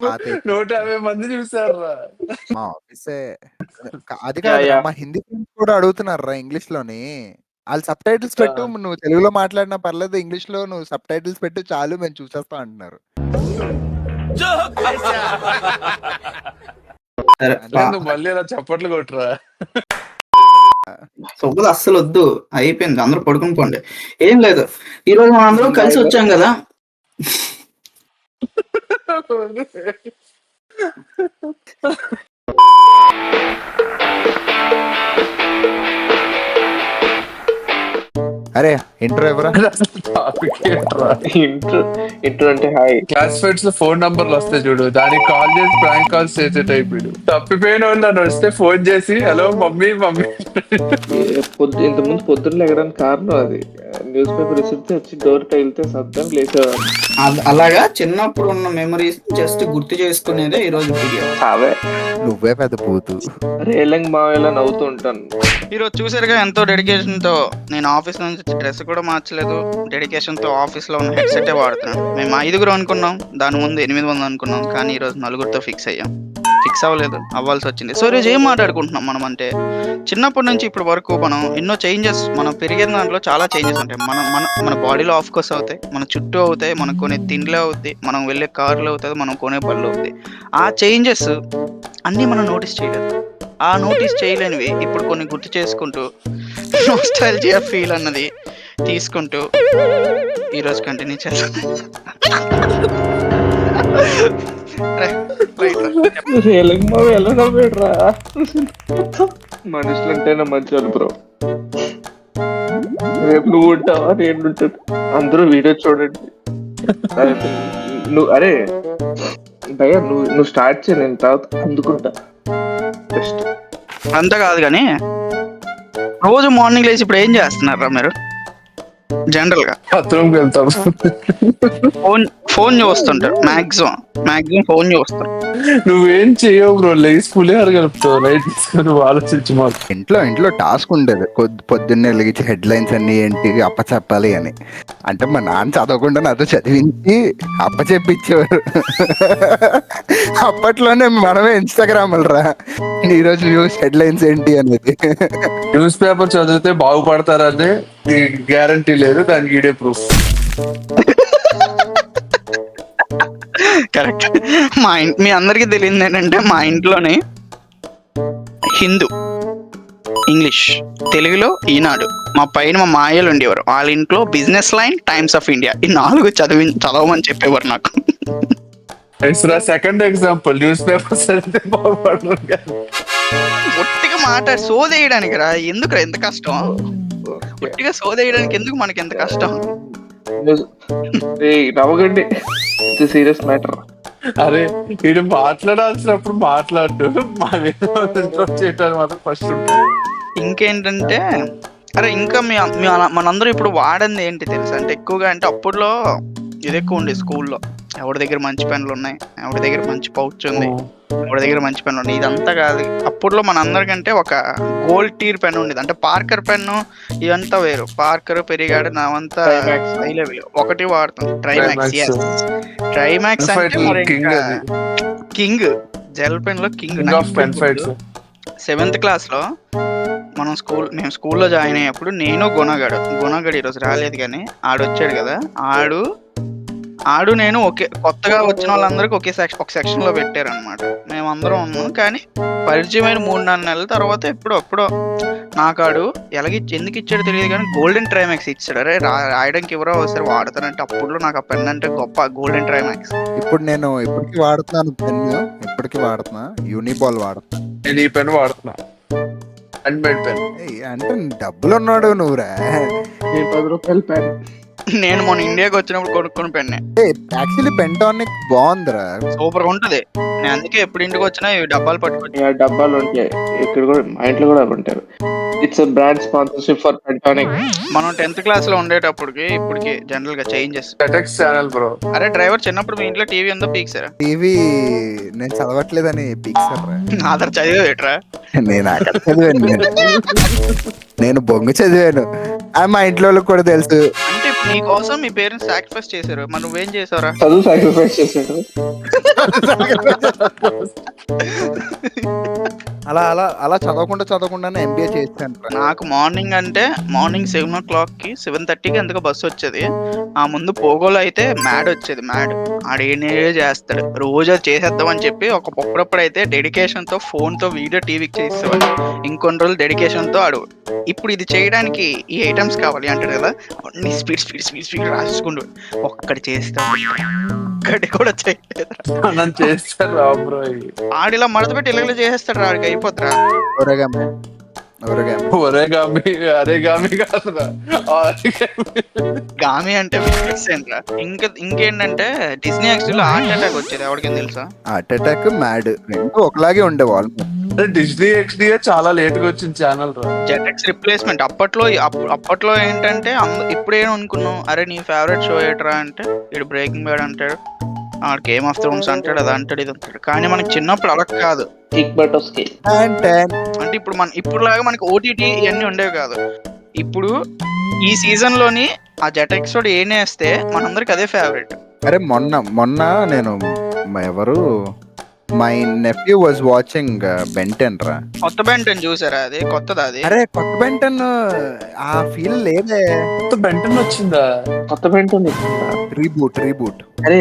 పాత 150 మంది చూసారురా. మా ఆఫీసే. అది యా కాదురా, యా మా హిందీ ఫ్రెండ్స్ కూడా అడుగుతున్నారురా ఇంగ్లీష్‌లోని. ఆళ్ళు సబ్‌టైటిల్స్ ఆ, పెట్టు, నువ్వు తెలుగులో మాట్లాడినా పర్లేదు, ఇంగ్లీష్‌లో నువ్వు సబ్‌టైటిల్స్ పెట్టు చాలు మేము చూసేస్తాం అంటున్నారు. సరే అంటే నువ్వు మళ్ళీ అలా చప్పట్లు కొట్టురా. సొబ్బులు అస్సలు వద్దు, అయిపోయింది, అందరూ పడుకుని పోండి. ఏం లేదు, ఈ రోజు మనం అందరం కలిసి వచ్చాం కదా. అరే ఇంట్రో ఎవరా? టాపిక్ ఏంట్రా? ఇంట్రో అంటే హాయ్. క్లాస్మేట్స్ లో ఫోన్ నంబర్లు వస్తాయి చూడు, దానికి కాల్ చేసి ప్రాంక్ కాల్స్ చేసే టైప్ వీడు. తప్పిపోయిన వాళ్ళు నన్ను వస్తే ఫోన్ చేసి హలో మమ్మీ మమ్మీ. ఇంతకుముందు పొద్దున్న లేగడానికి కారణం అది. న్యూస్ పేపర్ ఇస్తే వచ్చి డోర్ తగిలితే శబ్దం లేచేవాడు. అలాగా చిన్నప్పుడు ఉన్న మెమరీస్ జస్ట్ గుర్తు చేసుకునేదే ఈ రోజు వీడియో. అవే నువ్వే పెద్ద పూతు. రేలంగ్ మావేలా నవ్వుతూ ఉంటాను. ఈరోజు చూసారుగా ఎంతో డెడికేషన్ తో నేను ఆఫీస్ నుంచి డ్రెస్ కూడా మార్చలేదు, డెడికేషన్ తో ఆఫీస్ లో ఉన్న హెడ్సెట్ వాడుతున్నాను. మేము 5 అనుకున్నాం, దాని ముందు 800 అనుకున్నాం, కానీ ఈ రోజు 4తో ఫిక్స్ అయ్యాం. ఫిక్స్ అవ్వలేదు, అవ్వాల్సి వచ్చింది. సో ఈరోజు ఏం మాట్లాడుకుంటున్నాం మనం అంటే, చిన్నప్పటి నుంచి ఇప్పటి వరకు మనం ఎన్నో చేంజెస్, మనం పెరిగిన దాంట్లో చాలా చేంజెస్ ఉంటాయి. మన మన మన బాడీలో ఆఫ్ కోర్స్ అవుతాయి, మన చుట్టూ అవుతాయి, మనం కొనే తిండిలో అవుతాయి, మనం వెళ్ళే కార్లో అవుతుంది, మనం కొనే పళ్ళు అవుతాయి. ఆ చేంజెస్ అన్నీ మనం నోటీస్ చేయలేదు. ఆ నోటీస్ చేయలేనివి ఇప్పుడు కొన్ని గుర్తు చేసుకుంటూ నోస్టాల్జియా ఫీల్ అన్నది తీసుకుంటూ ఈరోజు కంటిన్యూ చేస్తాం. రేలంగ్ మావి ఎలా నవ్వాడురా. మనుషులంటేనే మంచి బ్రో. రేపు నువ్వు ఉంటావా, నేను ఉంటాను. అందరూ వీడియో చూడండి. అరే భయ్యా, నువ్వు స్టార్ట్ చేయి, నేను తర్వాత అందుకుంటా. బెస్ట్. అంతా కాదు కానీ రోజు మార్నింగ్ లేచి ఇప్పుడు ఏం చేస్తున్నారా మీరు? జనరల్ గా బాత్రూమ్కి వెళ్తాం. ఫోన్ చూస్తుంటారు, మాక్సిమం ఫోన్ చూస్తారు. నువ్వేం చేయవు బ్రో, లేచి పులిహార కలుపుతావు లైట్ తీసుకొని. నువ్వు ఆలోచించి మాకు. ఇంట్లో టాస్క్ ఉండేది, పొద్దున్నే లేచి హెడ్లైన్స్ అన్ని ఏంటి అప్పచెప్పాలి అని. అంటే మా నాన్న చదవకుండా నాతో చదివించి అప్పచెప్పించేవారు. అప్పట్లోనే మనమే ఇన్స్టాగ్రామ్ రా ఈరోజు న్యూస్ హెడ్లైన్స్ ఏంటి అనేది. న్యూస్ పేపర్ చదివితే బాగుపడతారని గ్యారంటీ లేదు, దానికి ఈడే ప్రూఫ్. కరెక్ట్. మీ అందరికి తెలియదు ఏంటంటే, మా ఇంట్లోనే హిందూ, ఇంగ్లీష్, తెలుగులో ఈనాడు, మా పైన మా మాయలు ఉండేవారు. వాళ్ళ ఇంట్లో business line, times of India, ఈ 4 చదవమని చెప్పేవారు నాకు. సెకండ్ ఎగ్జాంపుల్, న్యూస్ పేపర్ చదివితే బాగుపడరు. ఒట్టిగా సోదేయడానికి రా, ఎందుకురా ఎంత కష్టం? ఒట్టిగా సోదేయడానికి ఎందుకు మనకి ఎంత కష్టం? నవ్వకండి, ఇట్స్ సీరియస్ మ్యాటర్. అరే వీడు మాట్లాడాల్సినప్పుడు మాట్లాడు, మా చేయటానికి మాత్రం ఫస్ట్ ఉంటుంది. ఇంకేంటంటే, అరే ఇంకా మనందరూ ఇప్పుడు వాడింది ఏంటి తెలుసా అంటే, ఎక్కువగా అంటే అప్పుడులో ఇది ఎక్కువ ఉండేది స్కూల్లో. ఎవరి దగ్గర మంచి పెన్నులు ఉన్నాయి, ఎవరి దగ్గర మంచి పౌచ్ ఉంది, ఎవరి దగ్గర మంచి పెన్నులు ఉన్నాయి, ఇదంతా కాదు. అప్పుడులో మన అందరికంటే ఒక గోల్డ్ టీర్ పెన్ ఉండేది. అంటే పార్కర్ పెన్ను ఇదంతా వేరు. పార్కర్, పెరిగాడు, నావంతా హై లెవెల్ ఒకటి వాడుతాం. ట్రైమాక్స్ అంటే మరి కింగ్, జెల్ పెన్ లో కింగ్. 7th క్లాస్లో మేము స్కూల్లో జాయిన్ అయ్యేప్పుడు నేను గుణగడు ఈరోజు రాలేదు కానీ ఆడొచ్చాడు కదా, ఆడు నేను కొత్తగా వచ్చిన వాళ్ళందరికీ ఒక సెక్షన్ లో పెట్టారు అనమాట. మేమందరం ఉన్నాం, కానీ పరిచయమైన 3-4 నెలల తర్వాత ఎప్పుడో నాకాడు ఎందుకు ఇచ్చాడో తెలియదు కానీ గోల్డెన్ ట్రైమాక్స్ ఇచ్చాడు. అరే రాయడానికి ఎవరో ఒకసారి వాడతానంటే, అప్పుడు నాకు ఆ పెన్ అంటే గొప్ప, గోల్డెన్ ట్రైమాక్స్. ఇప్పుడు నేను ఇప్పటికీ వాడుతున్నాను పెన్ను, యూనిబాల్ వాడుతున్నా. నేను ఈ పెన్ వాడుతున్నా, హ్యాండ్మేడ్ పెన్. అంటే డబ్బులు ఉన్నాడు నువ్వురా. 10 రూపాయల పెన్. నేను మొన్న ఇండియాకి వచ్చినప్పుడు కొనుక్కుని పెన్నే. యాక్చువల్లీ పెంటానిక్ బాగుందిరా, సూపర్ గా ఉంటది. నేను అందుకే ఎప్పుడు ఇంటికి వచ్చినా ఈ డబ్బాలు పట్టుకొని. డబ్బాలు ఉంటాయి ఇక్కడ కూడా, మా ఇంట్లో కూడా ఉంటారు. ఇట్స్ బ్రాండ్ స్పాన్సర్షిప్ ఫర్ పెంటానిక్. మనం 10th క్లాస్ లో ఉండేటప్పటికి ఇప్పటికి జనరల్ గా చేంజెస్. Channel bro. అరే డ్రైవర్, చిన్నప్పుడు మీ ఇంట్లో టీవీ ఉందో పీక్సారా? టీవీ నేను చదవట్లేదని పీక్సారా? ఆధార్ చదివేట్రా? నేను అక్కడ చదివాను, నేను బొంగు చదివాను, మా ఇంట్లో కూడా తెలుసు. అంటే నీ కోసం మీ పేరెంట్స్ సాక్రిఫైస్ చేశారు, మరి నువ్వేం చేసావురా? చదువు సాక్రిఫైస్ చేశాడు. అలా అలా అలా చదవకుండానే ఎంబీఏ చేశాను. నాకు మార్నింగ్ 7:00కి 7:30కి ఎందుకో బస్సు వచ్చేది. ఆ ముందు పోగోలో అయితే మ్యాడ్ వచ్చేది. మ్యాడ్ ఆడేనే చేస్తాడు రోజు, అది చేసేద్దామని చెప్పి ఒకప్పుడు అయితే డెడికేషన్ తో ఫోన్ తో వీడియో టీవీకి చేసేవాడు. ఇంకొన్ని రోజులు డెడికేషన్ తో ఆడు ఇప్పుడు ఇది చేయడానికి ఈ ఐటమ్స్ కావాలి అంటాడు కదా, అన్ని స్పీడ్ రాసుకుంటూ ఒక్కటి చేస్తాడు, ఒక్కటి కూడా చేయలేదు. నన్ను చేస్తారు రా బ్రో. ఆడిలా మడత పెట్టి ఇలాగ చేసేస్తాడు, ఆడికి అయిపోతురా. అరేగామి కాదురా, గామి అంటే ఇంకేంటంటే డిస్నీ యాక్చువల్ హార్ట్ అటాక్ వచ్చేది, ఎవరికేం తెలుసా? హార్ట్ అటాక్ మ్యాడ్ రెండు ఒకలాగే ఉండేవాళ్ళు. డిస్నీ XD చాలా లేట్ గా వచ్చింది ఛానల్ రా. జెటెక్స్ రిప్లేస్మెంట్ అప్పట్లో ఏంటంటే ఇప్పుడేం అనుకున్నాం, అరే నీ ఫేవరెట్ షో ఏట్రా అంటే ఇడు బ్రేకింగ్ బ్యాడ్ అంటాడు, గేమ్ ఆఫ్ థ్రోన్స్ అంటాడు, అది అంటాడు ఇది అంటాడు. కానీ మనకి చిన్నప్పుడు అలా కాదు. అంటే ఇప్పుడులాగా మనకి ఓటీటీ ఇవన్నీ ఉండేవి కాదు. ఇప్పుడు ఈ సీజన్ లోని ఆ జెటెక్స్ ఏనేస్తే మనందరికి అదే ఫేవరెట్. అరే మొన్న నేను my nephew was watching Ben Ten రా. కొత్త బెంటెన్ చూసారా? అది కొత్తదా? అది అరే కొత్త బెంటెన్ ఆ ఫీల్ లేదే. కొత్త బెంటెన్ వచ్చిందా? కొత్త బెంటెన్ వచ్చిందా? రీబూట్. అరే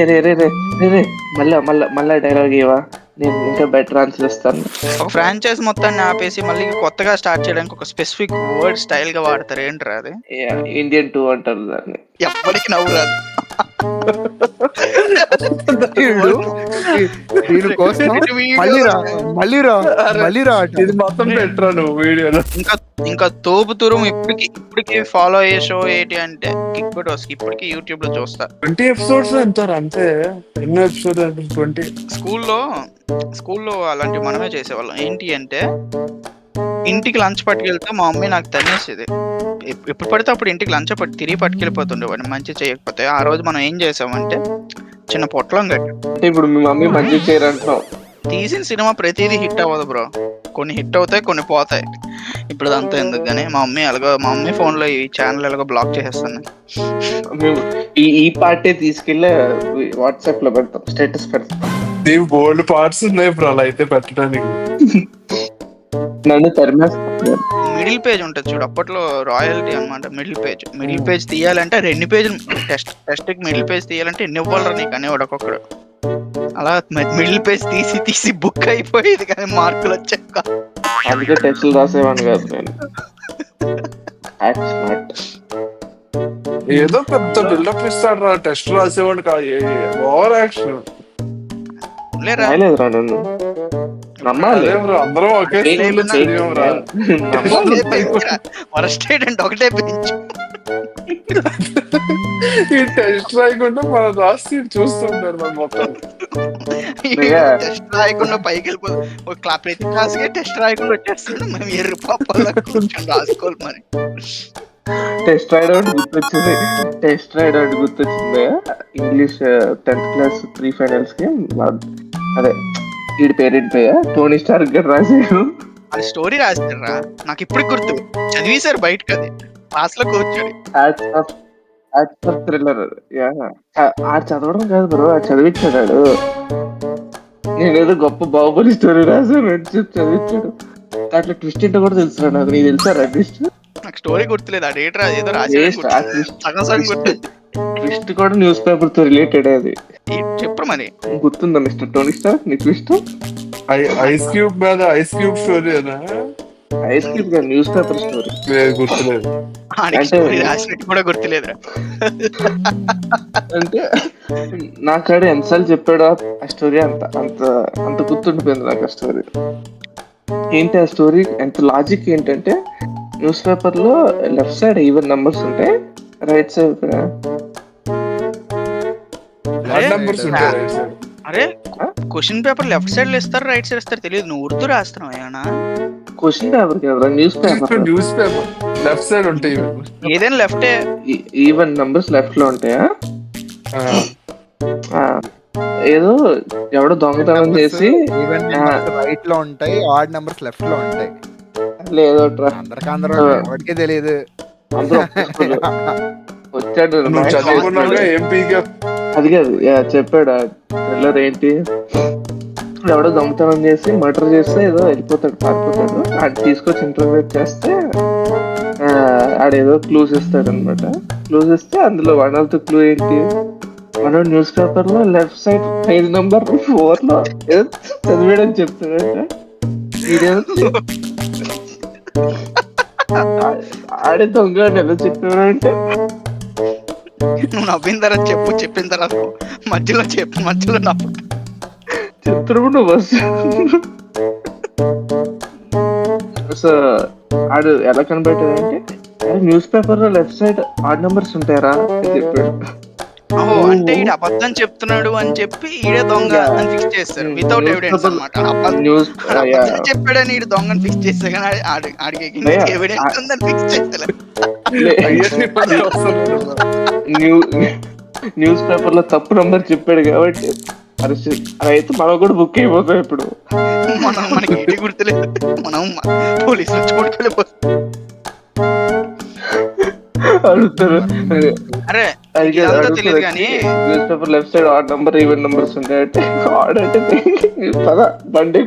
మళ్ళా డైలాగ్ ఇవా, నేను ఇంకా బెటర్ ఆన్సర్ ఇస్తాను. ఒక ఫ్రాంచైజ్ మొత్తాన్ని ఆపేసి మళ్ళీ కొత్తగా స్టార్ట్ చేయడానికి ఒక స్పెసిఫిక్ వర్డ్ స్టైల్ గా వాడతారు. ఏంట్రా అది? ఇండియన్ 2 అంటారు దాన్ని. ఎప్పటికి నవ్వు రాదు. దీనికోసం మళ్ళీ రా ఇది మొత్తం పెట్టరా నువ్వు వీడియోలో. ఇంకా తోపుతురం ఇప్పటికి ఫాలో అయ్యే షో ఏంటి అంటే కిక్ బటోస్. ఇప్పటికి యూట్యూబ్ లో చూస్తా. 20 ఎపిసోడ్స్ ఎంత అంతే. ఎన్నో ఎపిసోడ్ 20. స్కూల్లో అలాంటివి మనమే చేసేవాళ్ళం. ఏంటి అంటే ఇంటికి లంచ్ పట్టుకెళ్తే మా మమ్మీ నాకు తన్నేసేది. ఎప్పుడు పడితే అప్పుడు ఇంటికి లంచ్ తిరిగి పట్టుకెళ్ళిపోతుండేవాడిని మంచి చేయకపోతే. ఆ రోజు మనం ఏం చేసామంటే చిన్న పొట్లం కట్టి, ఇప్పుడు మీ మమ్మీ మంచి చేయరంటున్నావు. తీసిన సినిమా ప్రతిదీ హిట్ అవ్వదు బ్రో. కొన్ని హిట్ అవుతాయి, కొన్ని పోతాయి. ఇప్పుడు అదంతా ఎందుకు కానీ మా మమ్మీ ఫోన్ లో ఈ ఛానల్ ఎలాగో బ్లాక్ చేసేస్తాను. మేము ఈ పార్టీ తీసుకెళ్ళి వాట్సాప్ లో పెడతాం, స్టేటస్ పెడతాం. బోల్డ్ పార్ట్స్ ఉన్నాయి బ్రో అలా అయితే పెట్టడానికి. నన్ను తరిమేస్తా. మిడిల్ పేజ్ ఉంటుంది చూడు, అప్పట్లో రాయల్టీ అనమాట. మిడిల్ పేజ్ తీయాలంటే 2 పేజీలు టెస్ట్ మిడిల్ పేజ్ తీయాలంటే ఎన్ని ఇవ్వాలరా నీకు అనేవాడు ఒక్కొక్కడు. అలా మిడిల్ పేజ్ తీసి బుక్ అయిపోయేది కానీ మార్కులు వచ్చాక. అందుకే టెస్టులు రాసేవాడిని కాదు నేను. ఏదో పెద్ద బిల్డప్ ఇస్తాడు రా టెస్ట్ రాసేవాడు కాదు. ఓవర్ యాక్షన్ రాయలేదురా నన్ను. నమ్మాలి అందరం ఒకే స్కూల్లో చదివాం రా. ఒకటే పెంచు. ఈ టెస్ట్ రాయకుండా మనం రాసి చూస్తుంటారు మన మొత్తం. టెస్ట్ రాయకుండా పైకి వెళ్ళిపోతుంది. ప్రతి క్లాస్ కి టెస్ట్ రాయకుండా వచ్చేస్తున్నాం మేము. ఎర్ర పాపాలు కూర్చొని రాసుకోవాలి మరి. టెస్ట్ రాయడం గుర్తొచ్చింది. English 10th class pre finals కి అదే వీడి పేరెంట్ టోనీ స్టార్క్ గారు రాశారు. అది స్టోరీ రాస్తారా నాకు ఇప్పుడు గుర్తు. చదివేశారు బయటకు, అది క్లాస్ లో కూర్చొని. థ్రిల్లర్ చదవడం కాదు బ్రో, చదివించాడు. నేనేదో గొప్ప బాహుబలి స్టోరీ రాశాను అని చెప్పి చదివించాడు. దాంట్లో ట్విస్ట్ ఏంటో కూడా తెలుసు నాకు. నీకు తెలుసారా ట్విస్ట్? నాకు స్టోరీ గుర్తులేదు. ఆ డేట్ ఏదో రాసి ట్విస్ట్ కూడా న్యూస్ పేపర్ తో రిలేటెడ్. అది చెప్పు మరి. గుర్తుందా మిస్టర్ టోనీ స్టార్క్ నీ ట్విస్ట్? ఐస్ క్యూబ్ మీద ice cube story ice cube news paper story గుర్తులేదు. రాసినట్టు కూడా గుర్తులేదు. అంటే నాకాడ ఎన్నిసార్లు చెప్పాడు ఆ స్టోరీ, అంత గుర్తుండిపోయింది నాకు ఆ స్టోరీ. ఏంటి ఆ స్టోరీ ఎంత లాజిక్ ఏంటంటే, న్యూస్ పేపర్ లో లెఫ్ట్ సైడ్ ఈవెన్ నంబర్స్ ఉంటాయి, రైట్ సైడ్ అరే క్వశ్చన్ పేపర్ లెఫ్ట్ సైడ్ లో ఇస్తారు, రైట్ సైడ్ ఇస్తారు తెలియదు. నువ్వు ఉర్దూ రాస్తున్నావు ఏమన్నా? క్వశ్చన్ పేపర్ కదా, న్యూస్ పేపర్ లెఫ్ట్ సైడ్ ఉంటాయి. ఏదైనా లెఫ్టే. ఈవెన్ నంబర్స్ లెఫ్ట్ లో ఉంటాయా? ఏదో ఎవడో దొంగతనం చేసి రైట్ లో ఉంటాయి, ఆడ్ నంబర్స్ లెఫ్ట్ లో ఉంటాయి. లేదో అందరికీ ఎవరికీ తెలియదు. వచ్చాడు నువ్వు మ్యాథ్స్ చదువుకున్నాక చెప్పాడు. ఏం పీగా అది కాదు చెప్పాడు ఆ థ్రిల్లర్ ఏంటి, ఎవడో దొంగతనం చేసి మర్డర్ చేస్తే ఏదో వెళ్ళిపోతాడు, పారిపోతాడు. ఆడు తీసుకొచ్చి ఇంటర్వ్యూట్ చేస్తే ఆడేదో క్లూస్ ఇస్తాడు అనమాట. క్లూస్ ఇస్తే అందులో వన్ ఆఫ్ ద క్లూ ఏంటి, మన న్యూస్ పేపర్ లో లెఫ్ట్ సైడ్ పేజ్ నెంబర్ 4 లో ఏదో చదివేయడం చెప్తాడంట. ఇదేదో ఆడే దొంగ ఎలా చెప్పాడంటే నువ్వు నవ్విన తర్వాత చెప్పిన తర్వాత మధ్యలో నవ్వు. చెప్తున్నాడు నువ్వు సో ఆడు ఎలా కనిపెట్టాడంటే న్యూస్ పేపర్ లో లెఫ్ట్ సైడ్ ఆడ్ నెంబర్స్ ఉంటాయరా అని చెప్పాడు. ఓహో, అంటే ఈడు అబద్ధం చెప్తున్నాడు అని చెప్పి ఈడే దొంగ అని ఫిక్స్ చేస్తారు వితౌట్ ఎవిడెన్స్ అనమాట. న్యూస్ అబద్ధం చెప్పాడని ఈడు దొంగని ఫిక్స్ చేస్తే కానీ ఆడికి ఎవిడెన్స్ ఉందని ఫిక్స్ చేస్తారు. న్యూస్ పేపర్ లో తప్పు నంబర్ చెప్పాడు కాబట్టి అయితే మనం కూడా బుక్ అయిపోతాం. ఇప్పుడు మనకి ఏది గుర్తులేదు, మనం పోలీసులు చూడుకోలేకపోతాం. అడుగుతారు అరే ఇదంతా తెలియదు కానీ news paper left side odd number even numbers ఉంటాయంటే ఆడ్ అంటే పద బండి